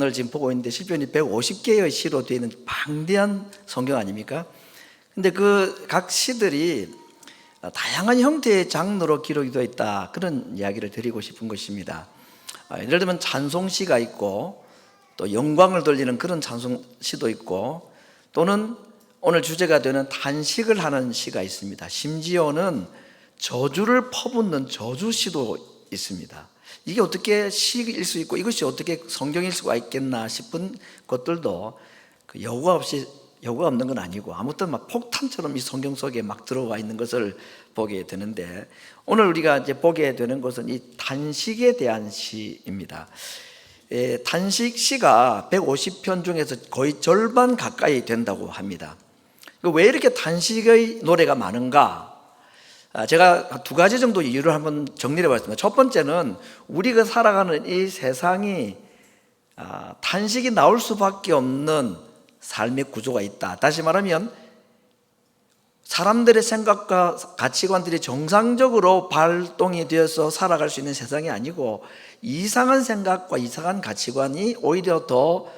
시편을 지금 보고 있는데 시편이 150개의 시로 되어 있는 방대한 성경 아닙니까? 근데 그 각 시들이 다양한 형태의 장르로 기록이 되어 있다, 그런 이야기를 드리고 싶은 것입니다. 예를 들면 찬송시가 있고, 또 영광을 돌리는 그런 찬송시도 있고, 또는 오늘 주제가 되는 단식을 하는 시가 있습니다. 심지어는 저주를 퍼붓는 저주시도 있습니다. 이게 어떻게 시일 수 있고 이것이 어떻게 성경일 수가 있겠나 싶은 것들도 여과 없는 건 아니고, 아무튼 막 폭탄처럼 이 성경 속에 막 들어와 있는 것을 보게 되는데, 오늘 우리가 이제 보게 되는 것은 이 단식에 대한 시입니다. 단식 시가 150편 중에서 거의 절반 가까이 된다고 합니다. 왜 이렇게 단식의 노래가 많은가? 제가 두 가지 정도 이유를 한번 정리해 봤습니다. 첫 번째는 우리가 살아가는 이 세상이 단식이 나올 수밖에 없는 삶의 구조가 있다. 다시 말하면 사람들의 생각과 가치관들이 정상적으로 발동이 되어서 살아갈 수 있는 세상이 아니고, 이상한 생각과 이상한 가치관이 오히려 더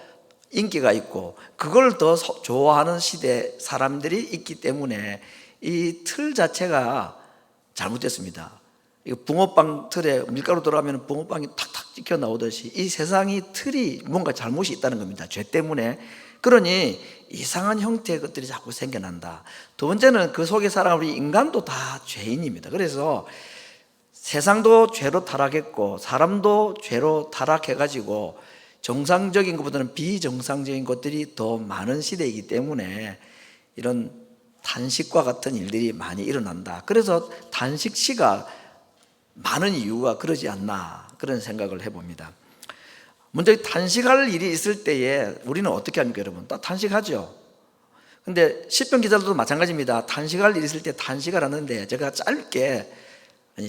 인기가 있고 그걸 더 좋아하는 시대 사람들이 있기 때문에 이 틀 자체가 잘못됐습니다. 이거 붕어빵 틀에 밀가루 들어가면 붕어빵이 탁탁 찍혀 나오듯이 이 세상이 틀이 뭔가 잘못이 있다는 겁니다. 죄 때문에. 그러니 이상한 형태의 것들이 자꾸 생겨난다. 두 번째는 그 속에 살아가는 우리 인간도 다 죄인입니다. 그래서 세상도 죄로 타락했고 사람도 죄로 타락해가지고 정상적인 것보다는 비정상적인 것들이 더 많은 시대이기 때문에 이런 단식과 같은 일들이 많이 일어난다. 그래서 단식시가 많은 이유가 그러지 않나, 그런 생각을 해봅니다. 먼저 단식할 일이 있을 때에 우리는 어떻게 합니까, 여러분? 딱 단식하죠. 근데 시편 기자들도 마찬가지입니다. 단식할 일이 있을 때 단식을 하는데, 제가 짧게,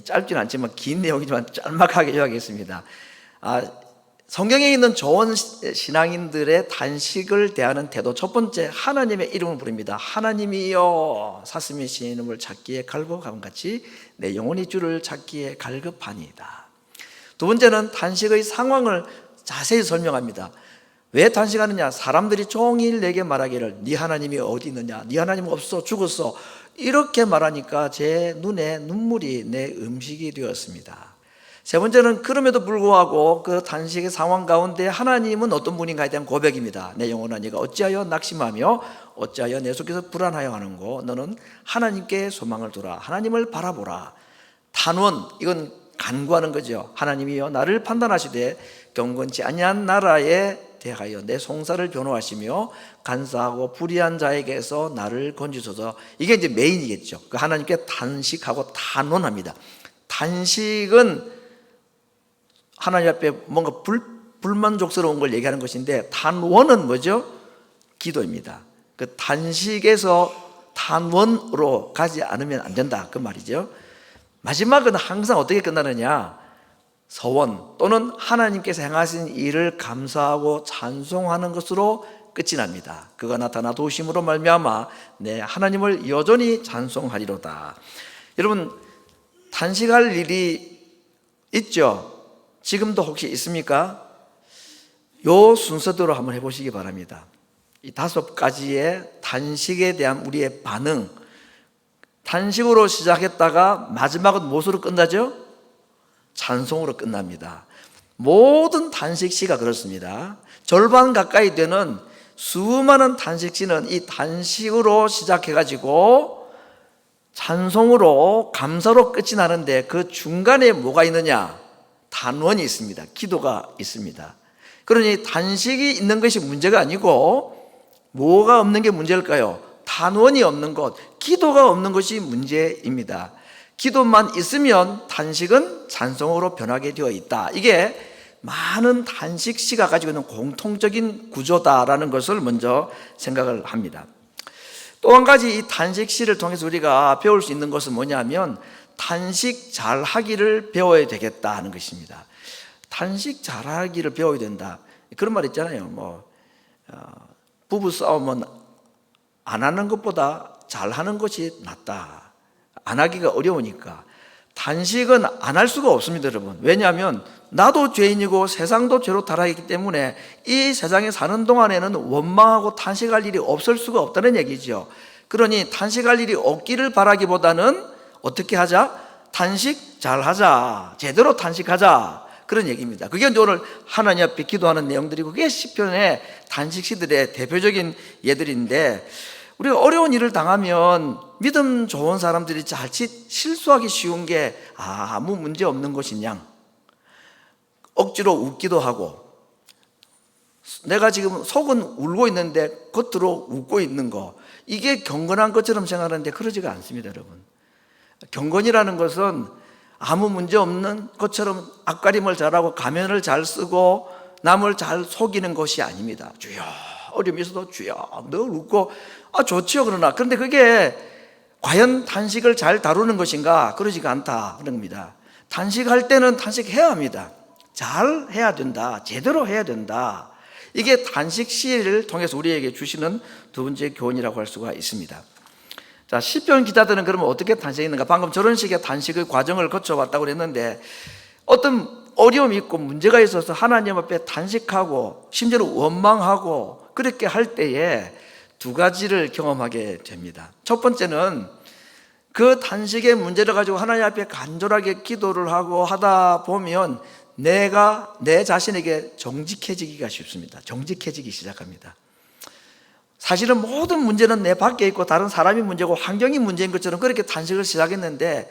짧지는 않지만 긴 내용이지만 짤막하게 이야기하겠습니다. 성경에 있는 좋은 신앙인들의 단식을 대하는 태도, 첫 번째, 하나님의 이름을 부릅니다. 하나님이여 사슴이신 이름을 찾기에 갈급함같이 내 영혼이 주를 찾기에 갈급하니이다. 두 번째는 단식의 상황을 자세히 설명합니다. 왜 단식하느냐? 사람들이 종일 내게 말하기를 네 하나님이 어디 있느냐, 네 하나님 없어, 죽었어, 이렇게 말하니까 제 눈에 눈물이 내 음식이 되었습니다. 세 번째는 그럼에도 불구하고 그 단식의 상황 가운데 하나님은 어떤 분인가에 대한 고백입니다. 내 영혼아 네가 어찌하여 낙심하며 어찌하여 내 속에서 불안하여 하는고, 너는 하나님께 소망을 두라, 하나님을 바라보라. 단원, 이건 간구하는 거죠. 하나님이여 나를 판단하시되 경건치 아니한 나라에 대하여 내 송사를 변호하시며 간사하고 불의한 자에게서 나를 건지소서. 이게 이제 메인이겠죠. 그 하나님께 단식하고 단원합니다. 단식은 하나님 앞에 뭔가 불만족스러운 걸 얘기하는 것인데, 단원은 뭐죠? 기도입니다. 그 단식에서 단원으로 가지 않으면 안 된다, 그 말이죠. 마지막은 항상 어떻게 끝나느냐? 서원 또는 하나님께서 행하신 일을 감사하고 찬송하는 것으로 끝이 납니다. 그가 나타나 도심으로 말미암아 내 하나님을 여전히 찬송하리로다. 여러분, 단식할 일이 있죠? 지금도 혹시 있습니까? 요 순서대로 한번 해보시기 바랍니다. 이 5가지의 단식에 대한 우리의 반응, 단식으로 시작했다가 마지막은 무엇으로 끝나죠? 찬송으로 끝납니다. 모든 단식시가 그렇습니다. 절반 가까이 되는 수많은 단식시는 이 단식으로 시작해가지고 찬송으로, 감사로 끝이 나는데, 그 중간에 뭐가 있느냐? 단원이 있습니다. 기도가 있습니다. 그러니 단식이 있는 것이 문제가 아니고 뭐가 없는 게 문제일까요? 단원이 없는 것, 기도가 없는 것이 문제입니다. 기도만 있으면 단식은 찬송으로 변하게 되어 있다. 이게 많은 단식시가 가지고 있는 공통적인 구조다라는 것을 먼저 생각을 합니다. 또 한 가지 이 단식시를 통해서 우리가 배울 수 있는 것은 뭐냐면, 단식 잘하기를 배워야 되겠다 하는 것입니다. 단식 잘하기를 배워야 된다, 그런 말 있잖아요. 부부 싸움은 안 하는 것보다 잘하는 것이 낫다. 안 하기가 어려우니까. 단식은 안 할 수가 없습니다, 여러분. 왜냐하면 나도 죄인이고 세상도 죄로 타락했기 때문에 이 세상에 사는 동안에는 원망하고 탄식할 일이 없을 수가 없다는 얘기죠. 그러니 탄식할 일이 없기를 바라기보다는 어떻게 하자? 탄식 잘 하자. 제대로 탄식하자. 그런 얘기입니다. 그게 이제 오늘 하나님 앞에 기도하는 내용들이고, 그게 시편의 단식 시들의 대표적인 예들인데, 우리가 어려운 일을 당하면 믿음 좋은 사람들이 자칫 실수하기 쉬운 게 아무 문제 없는 것인 양, 억지로 웃기도 하고, 내가 지금 속은 울고 있는데 겉으로 웃고 있는 거, 이게 경건한 것처럼 생각하는데 그러지가 않습니다, 여러분. 경건이라는 것은 아무 문제 없는 것처럼 앞가림을 잘하고 가면을 잘 쓰고 남을 잘 속이는 것이 아닙니다. 주여, 어려움이 있어도 주여, 늘 웃고 좋지요. 그런데 그게 과연 단식을 잘 다루는 것인가? 그러지가 않다 그런 겁니다. 단식할 때는 단식해야 합니다. 잘 해야 된다. 제대로 해야 된다. 이게 단식 시를 통해서 우리에게 주시는 두 번째 교훈이라고 할 수가 있습니다. 자, 시편 기자들은 그러면 어떻게 단식했는가? 방금 저런 식의 단식의 과정을 거쳐왔다고 그랬는데, 어떤 어려움이 있고 문제가 있어서 하나님 앞에 단식하고 심지어는 원망하고 그렇게 할 때에 두 가지를 경험하게 됩니다. 첫 번째는 그 단식의 문제를 가지고 하나님 앞에 간절하게 기도를 하고 하다 보면 내가 내 자신에게 정직해지기가 쉽습니다. 정직해지기 시작합니다. 사실은 모든 문제는 내 밖에 있고 다른 사람이 문제고 환경이 문제인 것처럼 그렇게 단식을 시작했는데,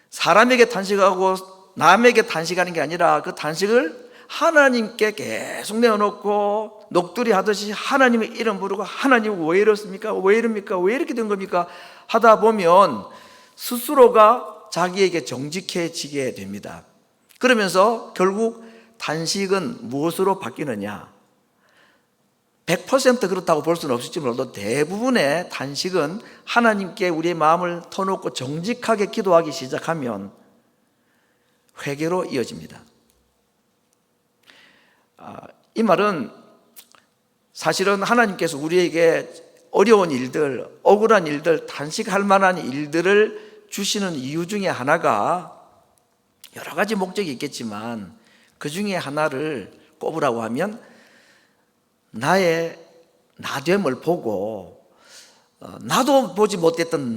사람에게 단식하고 남에게 단식하는 게 아니라 그 단식을 하나님께 계속 내어놓고 녹두리 하듯이 하나님의 이름 부르고, 하나님 왜 이렇습니까? 왜 이럽니까? 왜 이렇게 된 겁니까? 하다 보면 스스로가 자기에게 정직해지게 됩니다. 그러면서 결국 단식은 무엇으로 바뀌느냐? 100% 그렇다고 볼 수는 없을지 몰라도 대부분의 단식은 하나님께 우리의 마음을 터놓고 정직하게 기도하기 시작하면 회개로 이어집니다. 이 말은 사실은 하나님께서 우리에게 어려운 일들, 억울한 일들, 단식할 만한 일들을 주시는 이유 중에 하나가 여러 가지 목적이 있겠지만 그 중에 하나를 꼽으라고 하면 나의 나됨을 보고 나도 보지 못했던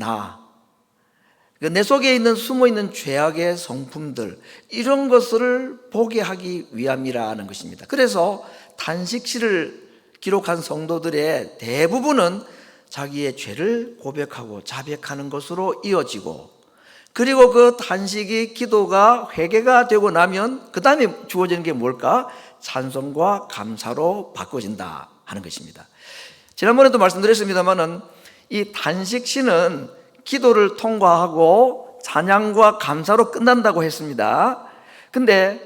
내 속에 있는 숨어있는 죄악의 성품들, 이런 것을 보게 하기 위함이라는 것입니다. 그래서 단식시를 기록한 성도들의 대부분은 자기의 죄를 고백하고 자백하는 것으로 이어지고, 그리고 그 단식이 기도가 회개가 되고 나면 그 다음에 주어지는 게 뭘까? 찬송과 감사로 바꿔진다 하는 것입니다. 지난번에도 말씀드렸습니다마는 이 단식시는 기도를 통과하고 찬양과 감사로 끝난다고 했습니다. 근데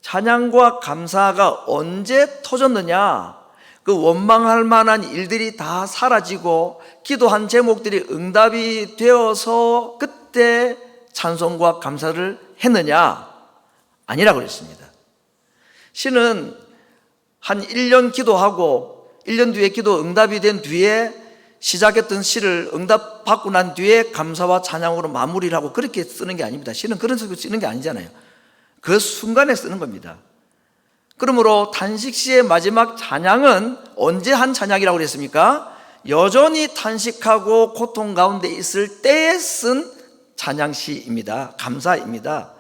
찬양과 감사가 언제 터졌느냐? 그 원망할 만한 일들이 다 사라지고 기도한 제목들이 응답이 되어서 그때 찬송과 감사를 했느냐? 아니라고 그랬습니다. 시는 한 1년 기도하고 1년 뒤에 기도 응답이 된 뒤에 시작했던 시를 응답받고 난 뒤에 감사와 찬양으로 마무리를 하고 그렇게 쓰는 게 아닙니다. 시는 그런 식으로 쓰는 게 아니잖아요. 그 순간에 쓰는 겁니다. 그러므로 단식시의 마지막 찬양은 언제 한 찬양이라고 그랬습니까? 여전히 탄식하고 고통 가운데 있을 때에 쓴 찬양시입니다. 감사입니다.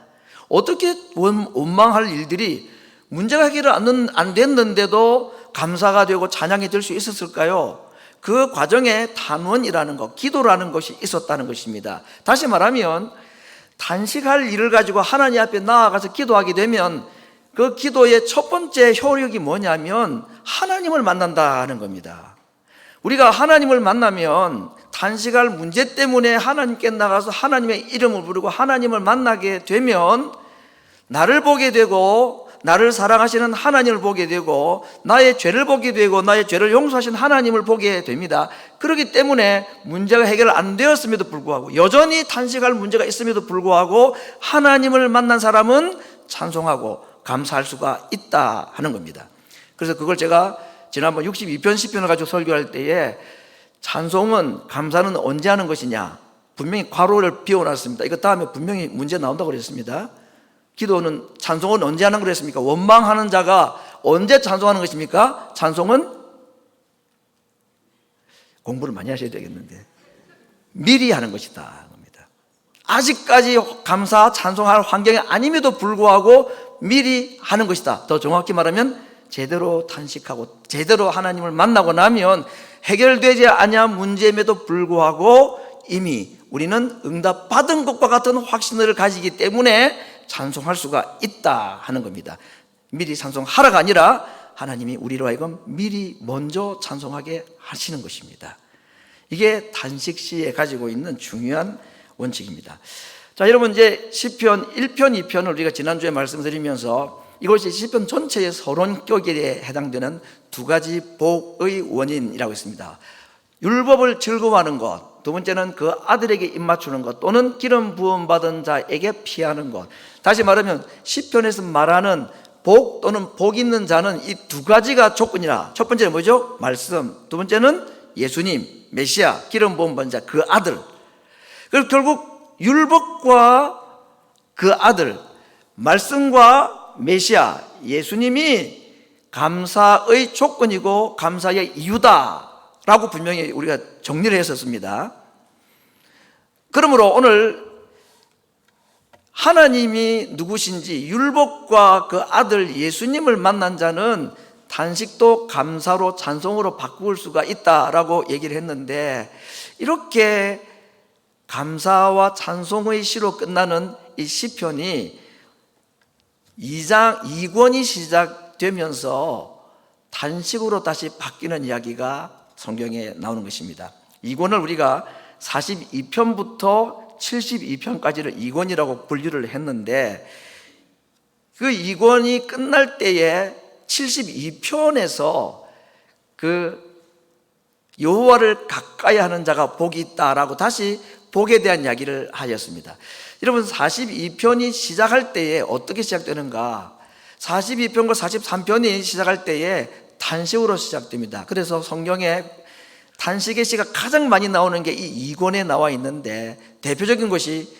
어떻게 원망할 일들이 문제가 해결 안 됐는데도 감사가 되고 찬양이 될 수 있었을까요? 그 과정에 단원이라는 것, 기도라는 것이 있었다는 것입니다. 다시 말하면 단식할 일을 가지고 하나님 앞에 나아가서 기도하게 되면 그 기도의 첫 번째 효력이 뭐냐면 하나님을 만난다는 겁니다. 우리가 하나님을 만나면 단식할 문제 때문에 하나님께 나가서 하나님의 이름을 부르고 하나님을 만나게 되면 나를 보게 되고 나를 사랑하시는 하나님을 보게 되고 나의 죄를 보게 되고 나의 죄를 용서하신 하나님을 보게 됩니다. 그렇기 때문에 문제가 해결 안 되었음에도 불구하고 여전히 단식할 문제가 있음에도 불구하고 하나님을 만난 사람은 찬송하고 감사할 수가 있다 하는 겁니다. 그래서 그걸 제가 지난번 62편 시편을 가지고 설교할 때에 찬송은 감사는 언제 하는 것이냐, 분명히 괄호를 비워놨습니다. 이거 다음에 분명히 문제 나온다고 그랬습니다. 기도는, 찬송은 언제 하는 그랬습니까? 원망하는 자가 언제 찬송하는 것입니까? 찬송은 공부를 많이 하셔야 되겠는데 미리 하는 것이다. 아직까지 감사, 찬송할 환경이 아님에도 불구하고 미리 하는 것이다. 더 정확히 말하면 제대로 탄식하고 제대로 하나님을 만나고 나면 해결되지 아니한 문제임에도 불구하고 이미 우리는 응답받은 것과 같은 확신을 가지기 때문에 찬송할 수가 있다 하는 겁니다. 미리 찬송하라가 아니라 하나님이 우리로 하여금 미리 먼저 찬송하게 하시는 것입니다. 이게 단식시에 가지고 있는 중요한 원칙입니다. 자, 여러분, 이제 시편 1편, 2편을 우리가 지난주에 말씀드리면서 이것이 시편 전체의 서론격에 해당되는 두 가지 복의 원인이라고 했습니다. 율법을 즐거워하는 것, 두 번째는 그 아들에게 입맞추는 것, 또는 기름 부음 받은 자에게 피하는 것. 다시 말하면 시편에서 말하는 복 또는 복 있는 자는 이 두 가지가 조건이라. 첫 번째는 뭐죠? 말씀. 두 번째는 예수님, 메시아, 기름 부음 받은 자, 그 아들. 그래서 결국 율법과 그 아들, 말씀과 메시아, 예수님이 감사의 조건이고 감사의 이유다라고 분명히 우리가 정리를 했었습니다. 그러므로 오늘 하나님이 누구신지, 율법과 그 아들 예수님을 만난 자는 단식도 감사로, 찬송으로 바꿀 수가 있다라고 얘기를 했는데, 이렇게 감사와 찬송의 시로 끝나는 이 시편이 2권이 시작되면서 단식으로 다시 바뀌는 이야기가 성경에 나오는 것입니다. 2권을 우리가 42편부터 72편까지를 2권이라고 분류를 했는데, 그 2권이 끝날 때에 72편에서 그 여호와를 가까이 하는 자가 복이 있다라고 다시 복에 대한 이야기를 하였습니다. 여러분, 42편이 시작할 때에 어떻게 시작되는가? 42편과 43편이 시작할 때에 단식으로 시작됩니다. 그래서 성경에 단식의 시가 가장 많이 나오는 게 이 2권에 나와 있는데, 대표적인 것이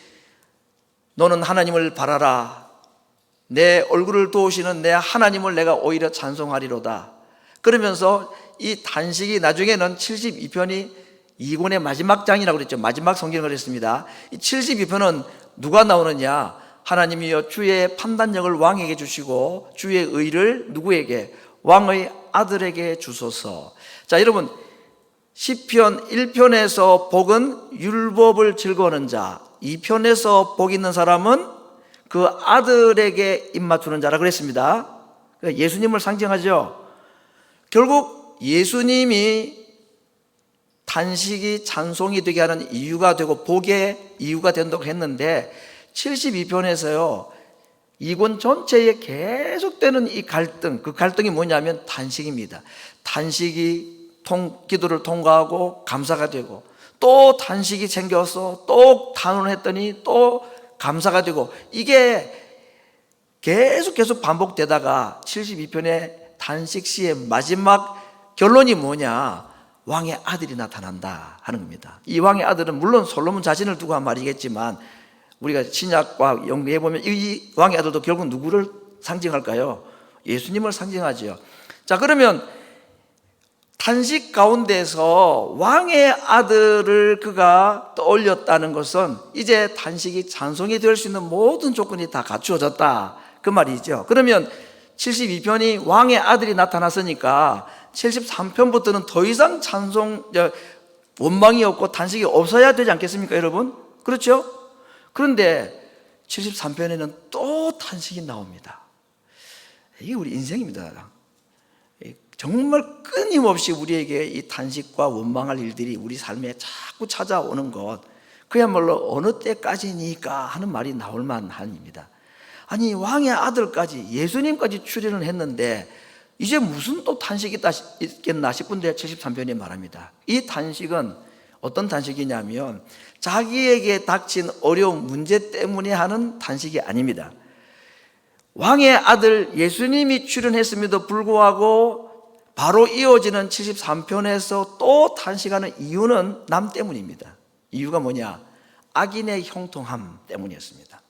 너는 하나님을 바라라, 내 얼굴을 도우시는 내 하나님을 내가 오히려 찬송하리로다. 그러면서 이 단식이 나중에는 72편이 2권의 마지막 장이라고 그랬죠. 마지막 성경을 했습니다. 이 72편은 누가 나오느냐? 하나님이여 주의 판단력을 왕에게 주시고 주의 의를 누구에게? 왕의 아들에게 주소서. 자, 여러분, 시편 1편에서 복은 율법을 즐거워하는 자, 2편에서 복 있는 사람은 그 아들에게 입맞추는 자라 그랬습니다. 예수님을 상징하죠. 결국 예수님이 단식이 찬송이 되게 하는 이유가 되고 복의 이유가 된다고 했는데, 72편에서요 2권 전체에 계속되는 이 갈등, 그 갈등이 뭐냐면 단식입니다. 단식이 기도를 통과하고 감사가 되고, 또 단식이 생겨서 또 단언을 했더니 또 감사가 되고, 이게 계속 반복되다가 72편의 단식시의 마지막 결론이 뭐냐? 왕의 아들이 나타난다 하는 겁니다. 이 왕의 아들은 물론 솔로몬 자신을 두고 한 말이겠지만, 우리가 신약과 연계해 보면 이 왕의 아들도 결국 누구를 상징할까요? 예수님을 상징하죠. 자, 그러면 단식 가운데서 왕의 아들을 그가 떠올렸다는 것은 이제 단식이 찬송이 될 수 있는 모든 조건이 다 갖추어졌다, 그 말이죠. 그러면 72편이 왕의 아들이 나타났으니까 73편부터는 더 이상 원망이 없고 단식이 없어야 되지 않겠습니까, 여러분? 그렇죠? 그런데 73편에는 또 단식이 나옵니다. 이게 우리 인생입니다. 정말 끊임없이 우리에게 이 단식과 원망할 일들이 우리 삶에 자꾸 찾아오는 것, 그야말로 어느 때까지니까 하는 말이 나올 만합니다. 아니, 왕의 아들까지, 예수님까지 출연을 했는데 이제 무슨 또 단식이 있겠나 싶은데 73편이 말합니다. 이 단식은 어떤 단식이냐면 자기에게 닥친 어려운 문제 때문에 하는 단식이 아닙니다. 왕의 아들 예수님이 출연했음에도 불구하고 바로 이어지는 73편에서 또 단식하는 이유는 남 때문입니다. 이유가 뭐냐? 악인의 형통함 때문이었습니다.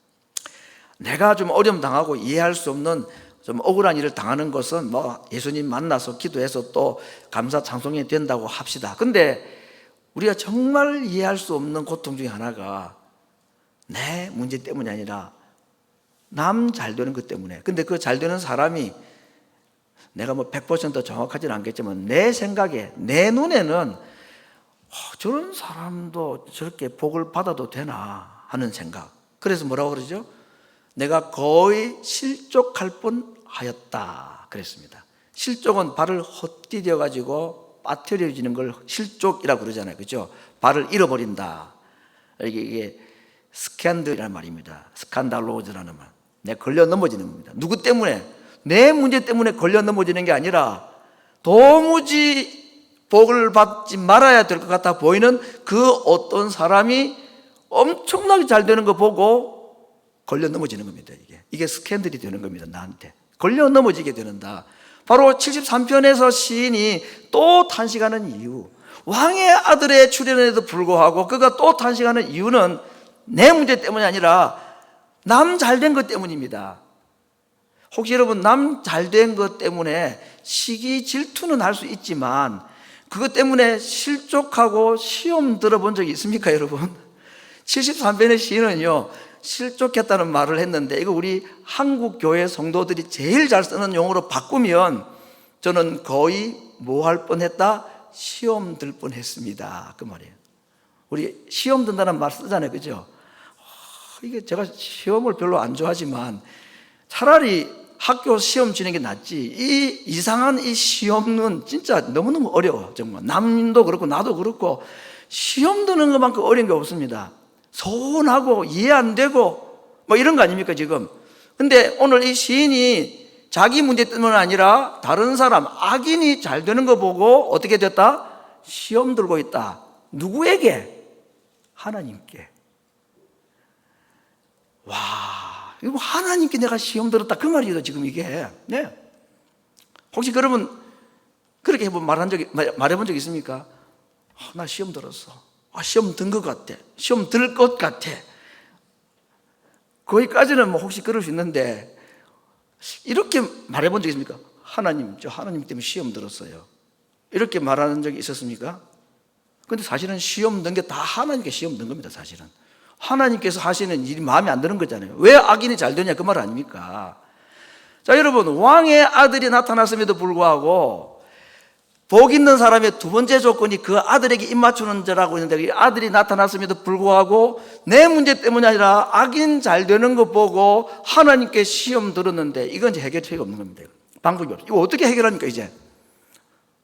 내가 좀 어려움 당하고 이해할 수 없는 좀 억울한 일을 당하는 것은 예수님 만나서 기도해서 또 감사 찬송이 된다고 합시다. 근데 우리가 정말 이해할 수 없는 고통 중에 하나가 내 문제 때문이 아니라 남 잘 되는 것 때문에. 근데 그 잘 되는 사람이 내가 100% 정확하지는 않겠지만 내 생각에, 내 눈에는 저런 사람도 저렇게 복을 받아도 되나 하는 생각. 그래서 뭐라고 그러죠? 내가 거의 실족할 뻔하였다 그랬습니다. 실족은 발을 헛디뎌 가지고 빠뜨려지는 걸 실족이라고 그러잖아요, 그렇죠? 발을 잃어버린다. 이게 스캔들이라는 말입니다. 스칸달로즈라는 말. 내가 걸려 넘어지는 겁니다. 누구 때문에? 내 문제 때문에 걸려 넘어지는 게 아니라 도무지 복을 받지 말아야 될 것 같아 보이는 그 어떤 사람이 엄청나게 잘 되는 거 보고 걸려 넘어지는 겁니다. 이게 스캔들이 되는 겁니다. 나한테 걸려 넘어지게 되는다. 바로 73편에서 시인이 또 탄식하는 이유, 왕의 아들의 출현에도 불구하고 그가 또 탄식하는 이유는 내 문제 때문이 아니라 남 잘된 것 때문입니다. 혹시 여러분 남 잘된 것 때문에 시기 질투는 할 수 있지만 그것 때문에 실족하고 시험 들어본 적이 있습니까, 여러분? 73편의 시인은요, 실족했다는 말을 했는데 이거 우리 한국 교회 성도들이 제일 잘 쓰는 용어로 바꾸면 저는 거의 뭐 할 뻔했다? 시험 들 뻔했습니다. 그 말이에요. 우리 시험 든다는 말 쓰잖아요, 그죠? 이게 제가 시험을 별로 안 좋아하지만 차라리 학교 시험 치는 게 낫지. 이 이상한 이 시험은 진짜 너무너무 어려워. 정말 남도 그렇고 나도 그렇고 시험 드는 것만큼 어려운 게 없습니다. 서운하고 이해 안 되고 이런 거 아닙니까 지금? 근데 오늘 이 시인이 자기 문제 때문은 아니라 다른 사람, 악인이 잘 되는 거 보고 어떻게 됐다? 시험 들고 있다. 누구에게? 하나님께. 와, 이거 하나님께 내가 시험 들었다 그 말이에요 지금 이게. 네. 혹시 그러면 그렇게 말해본 적 있습니까? 나 시험 들었어. 시험 든 것 같아. 시험 들 것 같아. 거기까지는 혹시 그럴 수 있는데 이렇게 말해본 적 있습니까? 하나님, 저 하나님 때문에 시험 들었어요. 이렇게 말하는 적이 있었습니까? 근데 사실은 시험 든 게 다 하나님께 시험 든 겁니다. 사실은 하나님께서 하시는 일이 마음에 안 드는 거잖아요. 왜 악인이 잘 되냐 그 말 아닙니까? 자, 여러분, 왕의 아들이 나타났음에도 불구하고 복 있는 사람의 두 번째 조건이 그 아들에게 입 맞추는 자라고 있는데 이 아들이 나타났음에도 불구하고 내 문제 때문이 아니라 악인 잘 되는 거 보고 하나님께 시험 들었는데 이건 이제 해결책이 없는 겁니다. 방법이 없어요. 이거 어떻게 해결합니까 이제?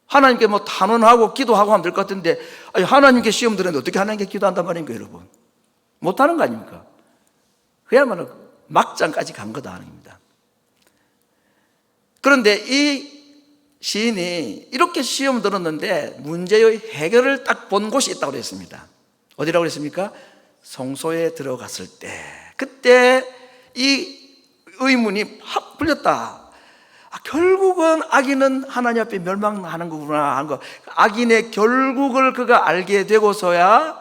하나님께 탄원하고 기도하고 하면 될 것 같은데 하나님께 시험 들었는데 어떻게 하나님께 기도한단 말입니까 여러분? 못하는 거 아닙니까? 그야말로 막장까지 간 거다 하는 겁니다. 그런데 이 시인이 이렇게 시험 들었는데 문제의 해결을 딱 본 곳이 있다고 그랬습니다. 어디라고 그랬습니까? 성소에 들어갔을 때, 그때 이 의문이 확 풀렸다. 결국은 악인은 하나님 앞에 멸망하는 거구나 하는 거, 악인의 결국을 그가 알게 되고서야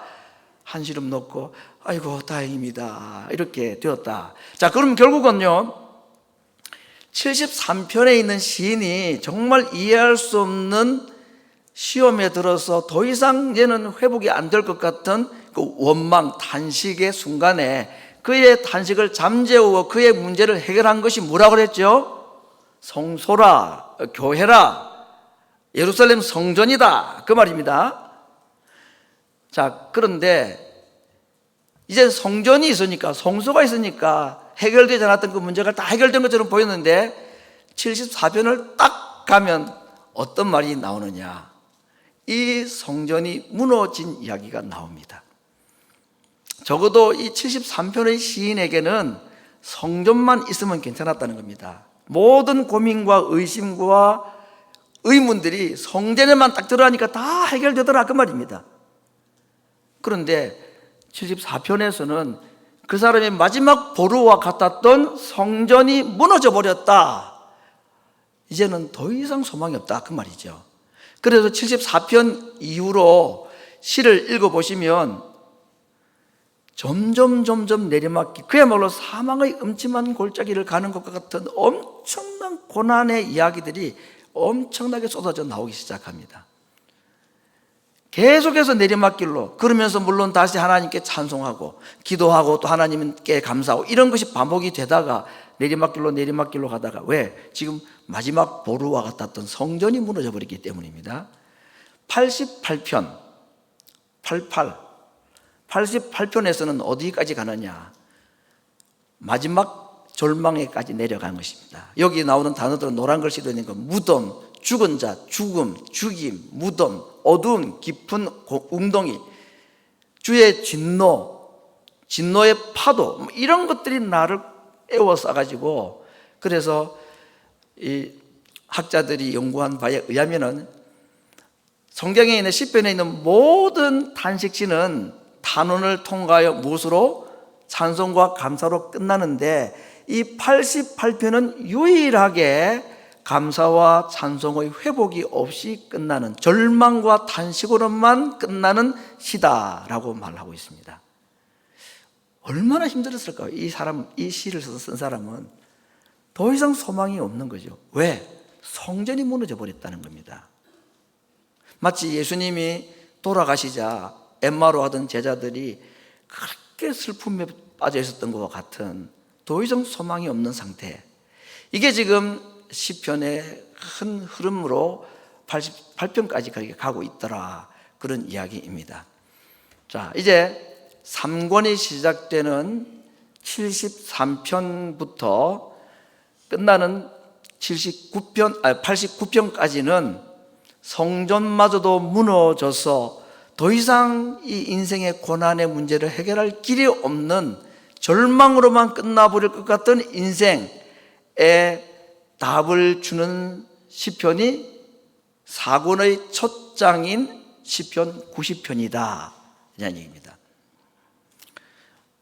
한시름 놓고 아이고 다행입니다 이렇게 되었다. 자, 그럼 결국은요 73편에 있는 시인이 정말 이해할 수 없는 시험에 들어서 더 이상 얘는 회복이 안 될 것 같은 그 원망, 탄식의 순간에 그의 탄식을 잠재우고 그의 문제를 해결한 것이 뭐라고 그랬죠? 성소라, 교회라, 예루살렘 성전이다 그 말입니다. 자, 그런데 이제 성전이 있으니까, 성소가 있으니까 해결되지 않았던 그 문제가 다 해결된 것처럼 보였는데 74편을 딱 가면 어떤 말이 나오느냐? 이 성전이 무너진 이야기가 나옵니다. 적어도 이 73편의 시인에게는 성전만 있으면 괜찮았다는 겁니다. 모든 고민과 의심과 의문들이 성전에만 딱 들어가니까 다 해결되더라 그 말입니다. 그런데 74편에서는 그 사람의 마지막 보루와 같았던 성전이 무너져 버렸다. 이제는 더 이상 소망이 없다 그 말이죠. 그래서 74편 이후로 시를 읽어보시면 점점 내리막길, 그야말로 사망의 음침한 골짜기를 가는 것과 같은 엄청난 고난의 이야기들이 엄청나게 쏟아져 나오기 시작합니다. 계속해서 내리막길로, 그러면서 물론 다시 하나님께 찬송하고 기도하고 또 하나님께 감사하고 이런 것이 반복이 되다가 내리막길로 가다가, 왜? 지금 마지막 보루와 같았던 성전이 무너져 버렸기 때문입니다. 88편 88편에서는 어디까지 가느냐? 마지막 절망에까지 내려간 것입니다. 여기 나오는 단어들은 노란 글씨로 있는 거, 무덤, 죽은 자, 죽음, 죽임, 무덤, 어두운 깊은 웅덩이, 주의 진노의 파도, 이런 것들이 나를 에워싸가지고, 그래서 이 학자들이 연구한 바에 의하면은 성경에 있는 시편에 있는 모든 탄식시는 단원을 통과하여 무엇으로? 찬송과 감사로 끝나는데, 이 88편은 유일하게 감사와 찬송의 회복이 없이 끝나는, 절망과 탄식으로만 끝나는 시다라고 말하고 있습니다. 얼마나 힘들었을까요? 이 시를 쓴 사람은 더 이상 소망이 없는 거죠. 왜? 성전이 무너져 버렸다는 겁니다. 마치 예수님이 돌아가시자 엠마로 하던 제자들이 그렇게 슬픔에 빠져 있었던 것과 같은, 더 이상 소망이 없는 상태. 이게 지금 시편의 큰 흐름으로 88편까지 그렇게 가고 있더라, 그런 이야기입니다. 자, 이제 3권이 시작되는 73편부터 끝나는 89편까지는 성전마저도 무너져서 더 이상 이 인생의 고난의 문제를 해결할 길이 없는 절망으로만 끝나버릴 것 같은 인생에 답을 주는 시편이 4권의 첫 장인 시편 90편이다, 이런 얘기입니다.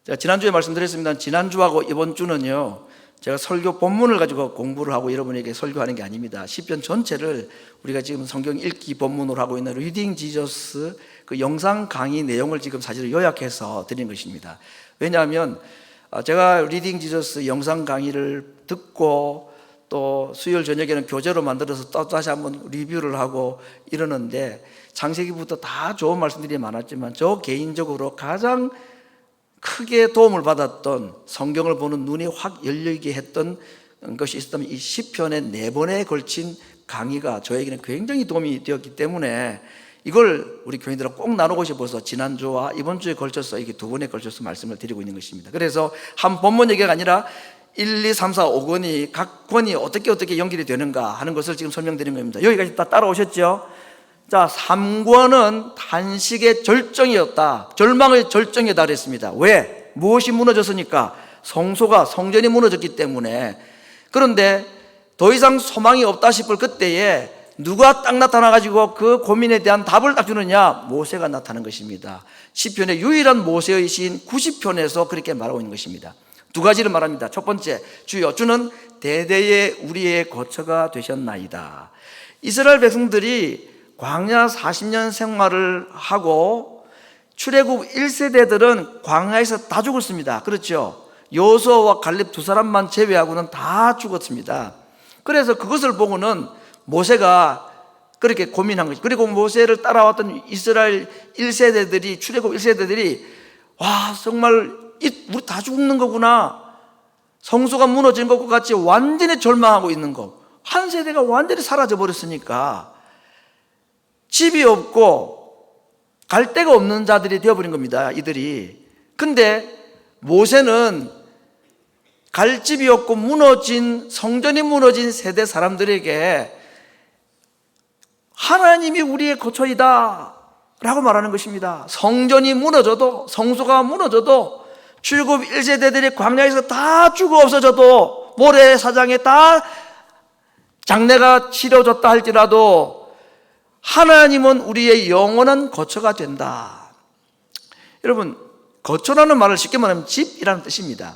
제가 지난주에 말씀드렸습니다. 지난주하고 이번 주는요, 제가 설교 본문을 가지고 공부를 하고 여러분에게 설교하는 게 아닙니다. 시편 전체를 우리가 지금 성경 읽기 본문으로 하고 있는 리딩 지저스 그 영상 강의 내용을 지금 사실 요약해서 드린 것입니다. 왜냐하면 제가 리딩 지저스 영상 강의를 듣고 또 수요일 저녁에는 교재로 만들어서 또 다시 한번 리뷰를 하고 이러는데, 창세기부터 다 좋은 말씀들이 많았지만 저 개인적으로 가장 크게 도움을 받았던, 성경을 보는 눈이 확 열리게 했던 것이 있었다면 이 시편의 4번에 걸친 강의가 저에게는 굉장히 도움이 되었기 때문에 이걸 우리 교인들하고 꼭 나누고 싶어서 지난주와 이번 주에 걸쳐서 이게 2번에 걸쳐서 말씀을 드리고 있는 것입니다. 그래서 한 본문 얘기가 아니라 1, 2, 3, 4, 5권이 각 권이 어떻게 연결이 되는가 하는 것을 지금 설명드린 겁니다. 여기까지 다 따라오셨죠? 자, 3권은 탄식의 절정이었다, 절망의 절정에 달했습니다. 왜? 무엇이 무너졌으니까? 성전이 무너졌기 때문에. 그런데 더 이상 소망이 없다 싶을 그때에 누가 딱 나타나가지고 그 고민에 대한 답을 딱 주느냐? 모세가 나타난 것입니다. 시편의 유일한 모세의 시인 90편에서 그렇게 말하고 있는 것입니다. 2가지를 말합니다. 첫 번째, 주여, 주는 대대의 우리의 거처가 되셨나이다. 이스라엘 백성들이 광야 40년 생활을 하고 출애굽 1세대들은 광야에서 다 죽었습니다. 그렇죠? 여호수아와 갈렙 2사람만 제외하고는 다 죽었습니다. 그래서 그것을 보고는 모세가 그렇게 고민한 것이죠. 그리고 모세를 따라왔던 이스라엘 1세대들이, 출애굽 1세대들이, 와, 정말 우리 다 죽는 거구나, 성소가 무너진 것과 같이 완전히 절망하고 있는 것, 한 세대가 완전히 사라져 버렸으니까 집이 없고 갈 데가 없는 자들이 되어버린 겁니다, 이들이. 근데 모세는 갈 집이 없고 성전이 무너진 세대 사람들에게 하나님이 우리의 거처이다 라고 말하는 것입니다. 성전이 무너져도, 성소가 무너져도, 출애굽 1세대들이 광야에서 다 죽어 없어져도, 모래사장에 다 장례가 치러졌다 할지라도 하나님은 우리의 영원한 거처가 된다. 여러분, 거처라는 말을 쉽게 말하면 집이라는 뜻입니다.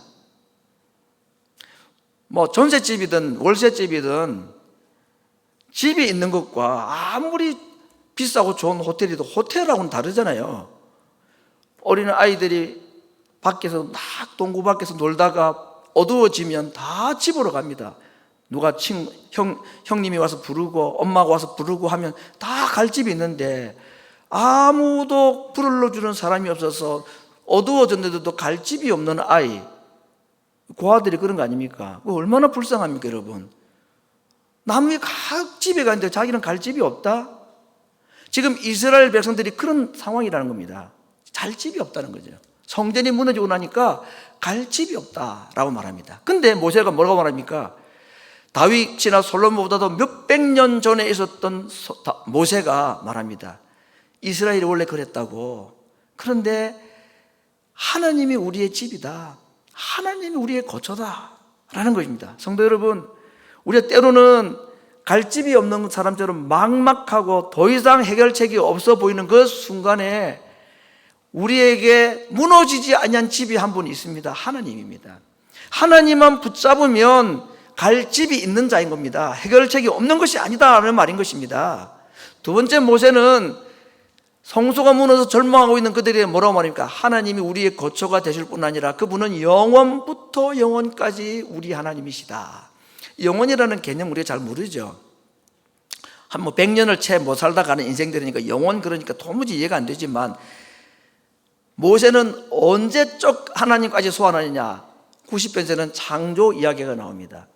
뭐 전셋집이든 월세집이든 집이 있는 것과 아무리 비싸고 좋은 호텔이도 호텔하고는 다르잖아요. 어린 아이들이 밖에서 막 동구 밖에서 놀다가 어두워지면 다 집으로 갑니다. 누가 형님이 와서 부르고 엄마가 와서 부르고 하면 다 갈 집이 있는데 아무도 불러주는 사람이 없어서 어두워졌는데도 갈 집이 없는 아이, 고아들이 그런 거 아닙니까? 얼마나 불쌍합니까, 여러분? 남의 각 집에 가는데 자기는 갈 집이 없다? 지금 이스라엘 백성들이 그런 상황이라는 겁니다. 갈 집이 없다는 거죠. 성전이 무너지고 나니까 갈 집이 없다라고 말합니다. 근데 모세가 뭐라고 말합니까? 다윗이나 솔로몬보다도 몇백 년 전에 있었던 모세가 말합니다. 이스라엘이 원래 그랬다고. 그런데 하나님이 우리의 집이다, 하나님이 우리의 거처다 라는 것입니다. 성도 여러분, 우리가 때로는 갈 집이 없는 사람처럼 막막하고 더 이상 해결책이 없어 보이는 그 순간에 우리에게 무너지지 아니한 집이 한 분 있습니다. 하나님입니다. 하나님만 붙잡으면 갈 집이 있는 자인 겁니다. 해결책이 없는 것이 아니다라는 말인 것입니다. 두 번째, 모세는 성소가 무너져 절망하고 있는 그들에게 뭐라고 말합니까? 하나님이 우리의 거처가 되실 뿐 아니라 그분은 영원부터 영원까지 우리 하나님이시다. 영원이라는 개념 우리가 잘 모르죠. 한 100년을 채 못 살다 가는 인생들이니까 영원, 그러니까 도무지 이해가 안 되지만, 모세는 언제적 하나님까지 소환하느냐? 90편에서는 창조 이야기가 나옵니다.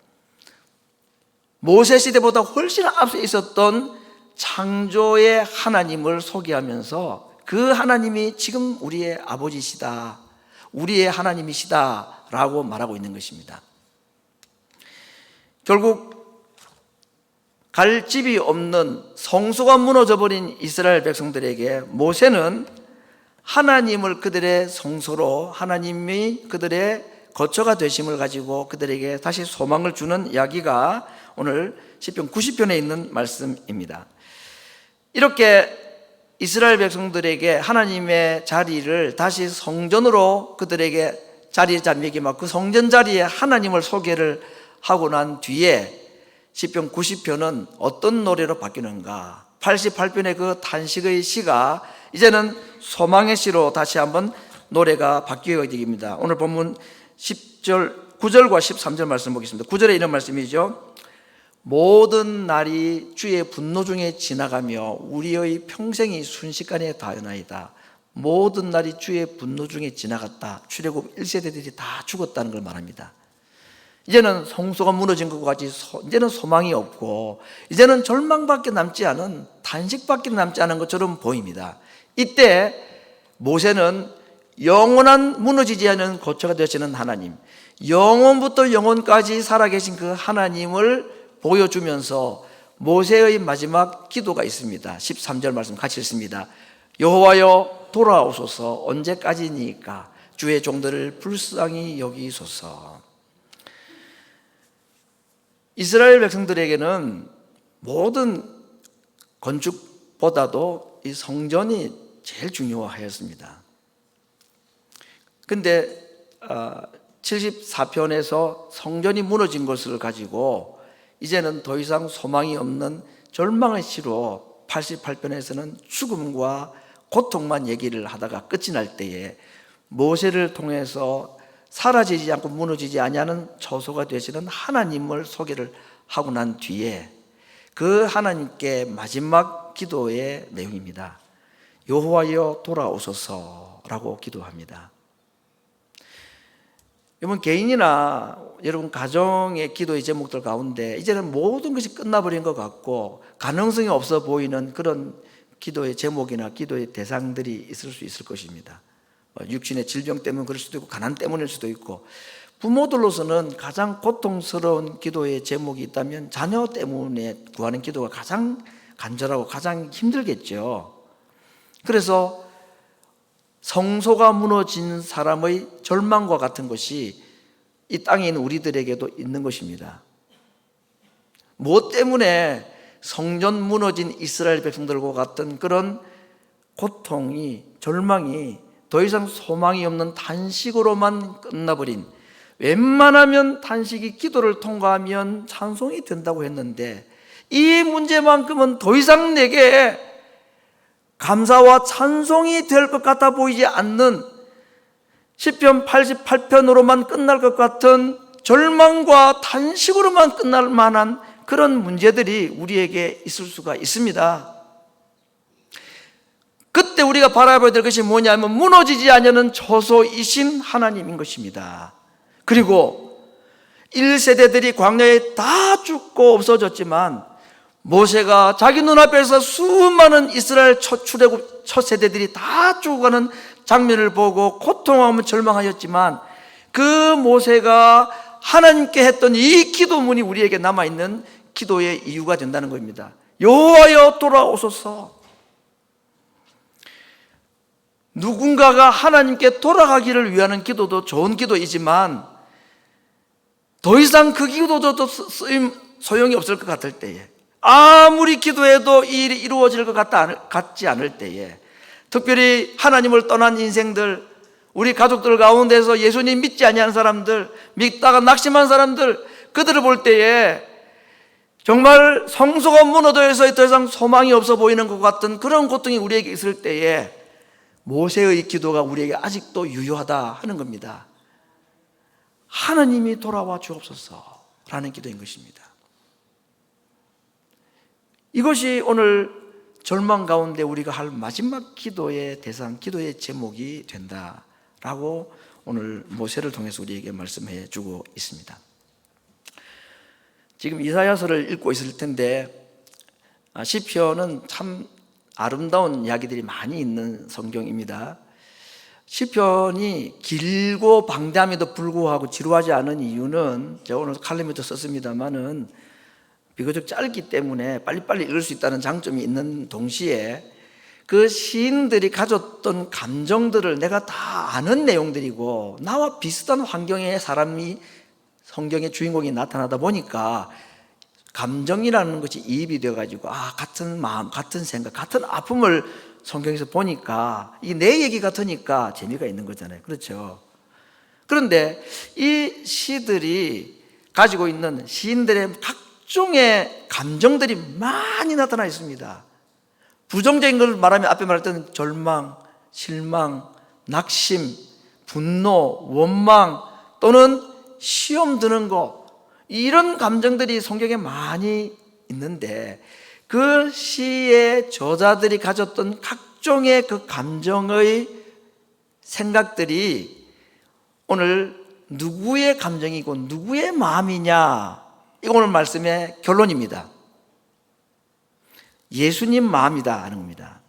모세 시대보다 훨씬 앞서 있었던 창조의 하나님을 소개하면서 그 하나님이 지금 우리의 아버지시다, 우리의 하나님이시다 라고 말하고 있는 것입니다. 결국 갈 집이 없는 성소가 무너져버린 이스라엘 백성들에게 모세는 하나님을 그들의 성소로, 하나님이 그들의 거처가 되심을 가지고 그들에게 다시 소망을 주는 이야기가 오늘 시편 90편에 있는 말씀입니다. 이렇게 이스라엘 백성들에게 하나님의 자리를 다시 성전으로 그들에게 자리에 잡히게 막 그 성전 자리에 하나님을 소개를 하고 난 뒤에 시편 90편은 어떤 노래로 바뀌는가? 88편의 그 탄식의 시가 이제는 소망의 시로 다시 한번 노래가 바뀌게 됩니다. 오늘 본문 9절과 13절 말씀 보겠습니다. 9절에 이런 말씀이죠. 모든 날이 주의 분노 중에 지나가며 우리의 평생이 순식간에 다하나이다. 모든 날이 주의 분노 중에 지나갔다. 출애굽 1세대들이 다 죽었다는 걸 말합니다. 이제는 성소가 무너진 것과 같이 이제는 소망이 없고 이제는 절망밖에 남지 않은, 탄식밖에 남지 않은 것처럼 보입니다. 이때 모세는 영원한 무너지지 않은 거처가 되시는 하나님, 영원부터 영원까지 살아계신 그 하나님을 보여주면서 모세의 마지막 기도가 있습니다. 13절 말씀 같이 읽습니다. 여호와여 돌아오소서, 언제까지니까 주의 종들을 불쌍히 여기소서. 이스라엘 백성들에게는 모든 건축보다도 이 성전이 제일 중요하였습니다. 근데 74편에서 성전이 무너진 것을 가지고 이제는 더 이상 소망이 없는 절망의 시로 88편에서는 죽음과 고통만 얘기를 하다가 끝이 날 때에 모세를 통해서 사라지지 않고 무너지지 아니하는 처소가 되시는 하나님을 소개를 하고 난 뒤에 그 하나님께 마지막 기도의 내용입니다. 여호와여 돌아오소서라고 기도합니다. 여러분, 개인이나 여러분 가정의 기도의 제목들 가운데 이제는 모든 것이 끝나버린 것 같고 가능성이 없어 보이는 그런 기도의 제목이나 기도의 대상들이 있을 수 있을 것입니다. 육신의 질병 때문에 그럴 수도 있고 가난 때문일 수도 있고, 부모들로서는 가장 고통스러운 기도의 제목이 있다면 자녀 때문에 구하는 기도가 가장 간절하고 가장 힘들겠죠. 그래서 성소가 무너진 사람의 절망과 같은 것이 이 땅에 있는 우리들에게도 있는 것입니다. 무엇 때문에 성전 무너진 이스라엘 백성들과 같은 그런 고통이, 절망이 더 이상 소망이 없는 탄식으로만 끝나버린, 웬만하면 탄식이 기도를 통과하면 찬송이 된다고 했는데 이 문제만큼은 더 이상 내게 감사와 찬송이 될 것 같아 보이지 않는 시편 88편으로만 끝날 것 같은 절망과 탄식으로만 끝날 만한 그런 문제들이 우리에게 있을 수가 있습니다. 그때 우리가 바라봐야 될 것이 뭐냐면 무너지지 않는 처소이신 하나님인 것입니다. 그리고 1세대들이 광야에 다 죽고 없어졌지만 모세가 자기 눈앞에서 수많은 이스라엘 출애굽 첫 세대들이 다 죽어가는 장면을 보고 고통하며 절망하였지만 그 모세가 하나님께 했던 이 기도문이 우리에게 남아있는 기도의 이유가 된다는 겁니다. 여호와여 돌아오소서. 누군가가 하나님께 돌아가기를 위하는 기도도 좋은 기도이지만 더 이상 그 기도도 소용이 없을 것 같을 때에, 아무리 기도해도 이 일이 이루어질 것 같지 않을 때에, 특별히 하나님을 떠난 인생들, 우리 가족들 가운데서 예수님 믿지 아니하는 사람들, 믿다가 낙심한 사람들, 그들을 볼 때에 정말 성소가 무너져서 더 이상 소망이 없어 보이는 것 같은 그런 고통이 우리에게 있을 때에 모세의 기도가 우리에게 아직도 유효하다 하는 겁니다. 하나님이 돌아와 주옵소서라는 기도인 것입니다. 이것이 오늘 절망 가운데 우리가 할 마지막 기도의 대상, 기도의 제목이 된다라고 오늘 모세를 통해서 우리에게 말씀해 주고 있습니다. 지금 이사야서를 읽고 있을 텐데 시편은 참 아름다운 이야기들이 많이 있는 성경입니다. 시편이 길고 방대함에도 불구하고 지루하지 않은 이유는 제가 오늘 칼럼에도 썼습니다마는 비교적 짧기 때문에 빨리빨리 읽을 수 있다는 장점이 있는 동시에 그 시인들이 가졌던 감정들을 내가 다 아는 내용들이고 나와 비슷한 환경의 사람이 성경의 주인공이 나타나다 보니까 감정이라는 것이 이입이 되어가지고 같은 마음, 같은 생각, 같은 아픔을 성경에서 보니까 이게 내 얘기 같으니까 재미가 있는 거잖아요. 그렇죠? 그런데 이 시들이 가지고 있는 시인들의 각종의 감정들이 많이 나타나 있습니다. 부정적인 걸 말하면 앞에 말했던 절망, 실망, 낙심, 분노, 원망 또는 시험 드는 것, 이런 감정들이 성경에 많이 있는데 그 시의 저자들이 가졌던 각종의 그 감정의 생각들이 오늘 누구의 감정이고 누구의 마음이냐, 이거 오늘 말씀의 결론입니다. 예수님 마음이다 하는 겁니다.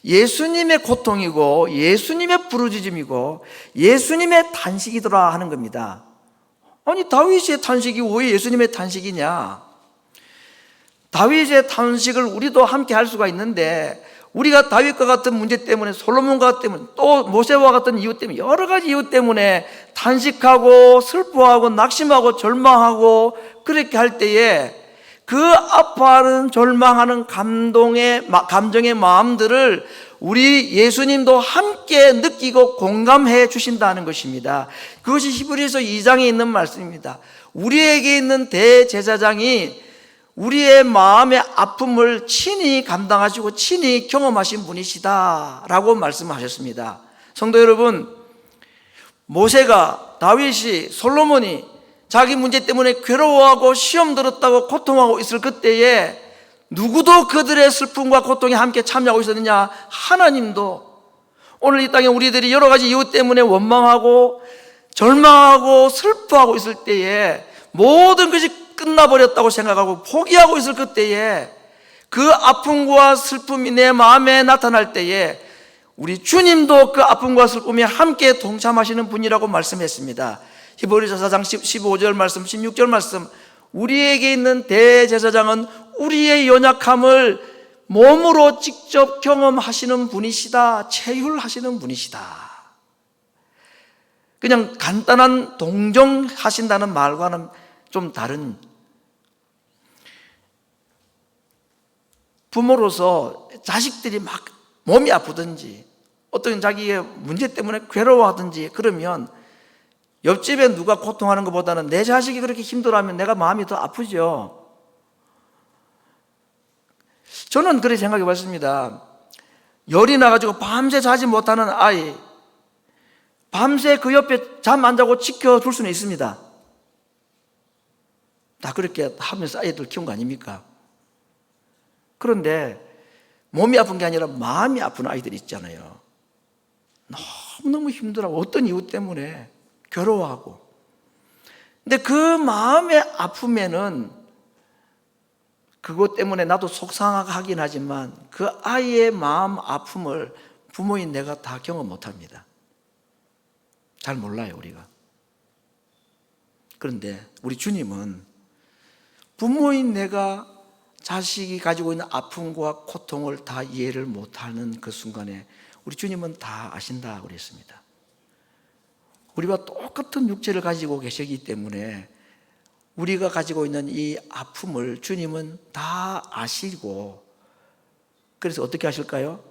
예수님의 고통이고 예수님의 부르짖음이고 예수님의 탄식이더라 하는 겁니다. 아니 다윗의 탄식이 왜 예수님의 탄식이냐? 다윗의 탄식을 우리도 함께 할 수가 있는데 우리가 다윗과 같은 문제 때문에, 솔로몬과 때문에, 또 모세와 같은 이유 때문에, 여러 가지 이유 때문에 탄식하고 슬퍼하고 낙심하고 절망하고 그렇게 할 때에 그 아파하는 절망하는 감정의 마음들을 우리 예수님도 함께 느끼고 공감해 주신다는 것입니다. 그것이 히브리서 2장에 있는 말씀입니다. 우리에게 있는 대제사장이 우리의 마음의 아픔을 친히 감당하시고 친히 경험하신 분이시다 라고 말씀하셨습니다. 성도 여러분, 모세가, 다윗이, 솔로몬이 자기 문제 때문에 괴로워하고 시험 들었다고 고통하고 있을 그때에 누구도 그들의 슬픔과 고통에 함께 참여하고 있었느냐? 하나님도. 오늘 이 땅에 우리들이 여러 가지 이유 때문에 원망하고 절망하고 슬퍼하고 있을 때에 모든 것이 끝나버렸다고 생각하고 포기하고 있을 그때에 그 아픔과 슬픔이 내 마음에 나타날 때에 우리 주님도 그 아픔과 슬픔에 함께 동참하시는 분이라고 말씀했습니다. 히브리서 4장 15절 말씀, 16절 말씀, 우리에게 있는 대제사장은 우리의 연약함을 몸으로 직접 경험하시는 분이시다, 체휼하시는 분이시다. 그냥 간단한 동정하신다는 말과는 좀 다른, 부모로서 자식들이 막 몸이 아프든지 어떤 자기의 문제 때문에 괴로워하든지 그러면 옆집에 누가 고통하는 것보다는 내 자식이 그렇게 힘들어하면 내가 마음이 더 아프죠. 저는 그렇게 생각해 봤습니다. 열이 나가지고 밤새 자지 못하는 아이, 밤새 그 옆에 잠 안 자고 지켜줄 수는 있습니다. 다 그렇게 하면서 아이들 키운 거 아닙니까? 그런데 몸이 아픈 게 아니라 마음이 아픈 아이들이 있잖아요. 너무너무 힘들어하고 어떤 이유 때문에 괴로워하고. 근데 그 마음의 아픔에는 그것 때문에 나도 속상하긴 하지만 그 아이의 마음 아픔을 부모인 내가 다 경험 못합니다. 잘 몰라요, 우리가. 그런데 우리 주님은 부모인 내가 자식이 가지고 있는 아픔과 고통을 다 이해를 못하는 그 순간에 우리 주님은 다 아신다 그랬습니다. 우리와 똑같은 육체를 가지고 계시기 때문에 우리가 가지고 있는 이 아픔을 주님은 다 아시고, 그래서 어떻게 하실까요?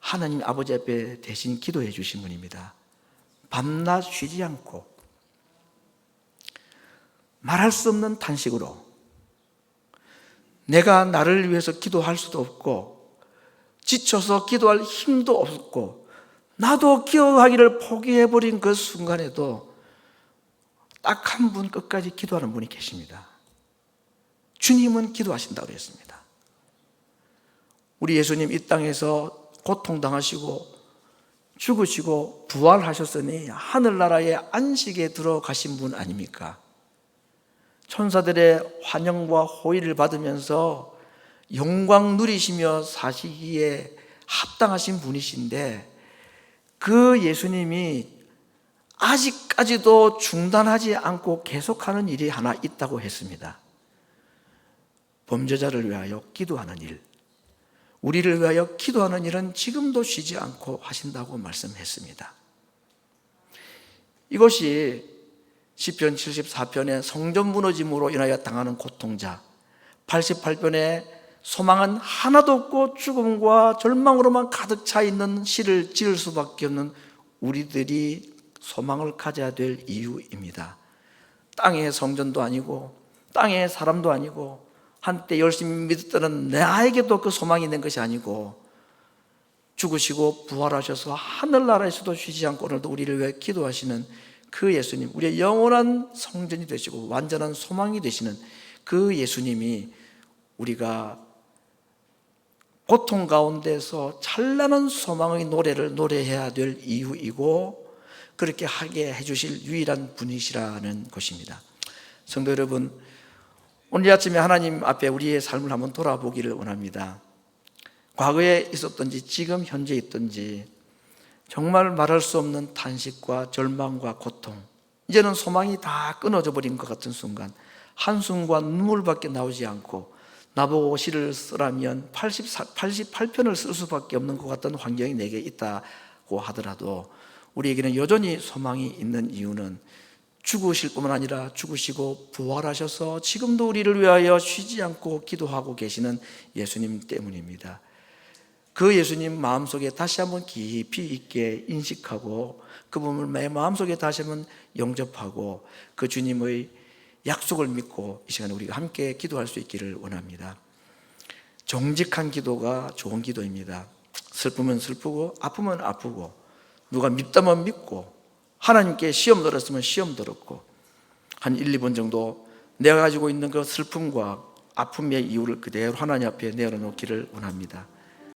하나님 아버지 앞에 대신 기도해 주신 분입니다. 밤낮 쉬지 않고 말할 수 없는 탄식으로, 내가 나를 위해서 기도할 수도 없고 지쳐서 기도할 힘도 없고 나도 기도하기를 포기해버린 그 순간에도 딱 한 분 끝까지 기도하는 분이 계십니다. 주님은 기도하신다고 했습니다. 우리 예수님 이 땅에서 고통당하시고 죽으시고 부활하셨으니 하늘나라의 안식에 들어가신 분 아닙니까? 천사들의 환영과 호의를 받으면서 영광 누리시며 사시기에 합당하신 분이신데, 그 예수님이 아직까지도 중단하지 않고 계속하는 일이 하나 있다고 했습니다. 범죄자를 위하여 기도하는 일, 우리를 위하여 기도하는 일은 지금도 쉬지 않고 하신다고 말씀했습니다. 이것이 시편 74편의 성전 무너짐으로 인하여 당하는 고통자, 88편의 소망은 하나도 없고 죽음과 절망으로만 가득 차 있는 시를 지을 수밖에 없는 우리들이 소망을 가져야 될 이유입니다. 땅의 성전도 아니고 땅의 사람도 아니고 한때 열심히 믿었던 나에게도 그 소망이 있는 것이 아니고 죽으시고 부활하셔서 하늘나라에서도 쉬지 않고 오늘도 우리를 위해 기도하시는 그 예수님, 우리의 영원한 성전이 되시고 완전한 소망이 되시는 그 예수님이 우리가 고통 가운데서 찬란한 소망의 노래를 노래해야 될 이유이고 그렇게 하게 해주실 유일한 분이시라는 것입니다. 성도 여러분, 오늘 아침에 하나님 앞에 우리의 삶을 한번 돌아보기를 원합니다. 과거에 있었든지 지금 현재 있든지 정말 말할 수 없는 탄식과 절망과 고통, 이제는 소망이 다 끊어져 버린 것 같은 순간, 한숨과 눈물밖에 나오지 않고 나보고 시를 쓰라면 88편을 쓸 수밖에 없는 것 같은 환경이 내게 있다고 하더라도 우리에게는 여전히 소망이 있는 이유는 죽으실 뿐만 아니라 죽으시고 부활하셔서 지금도 우리를 위하여 쉬지 않고 기도하고 계시는 예수님 때문입니다. 그 예수님 마음속에 다시 한번 깊이 있게 인식하고 그분을 내 마음속에 다시 한번 영접하고 그 주님의 약속을 믿고 이 시간에 우리가 함께 기도할 수 있기를 원합니다. 정직한 기도가 좋은 기도입니다. 슬프면 슬프고 아프면 아프고 누가 밉다면 밉고 하나님께 시험 들었으면 시험 들었고 한 1, 2번 정도 내가 가지고 있는 그 슬픔과 아픔의 이유를 그대로 하나님 앞에 내어놓기를 원합니다.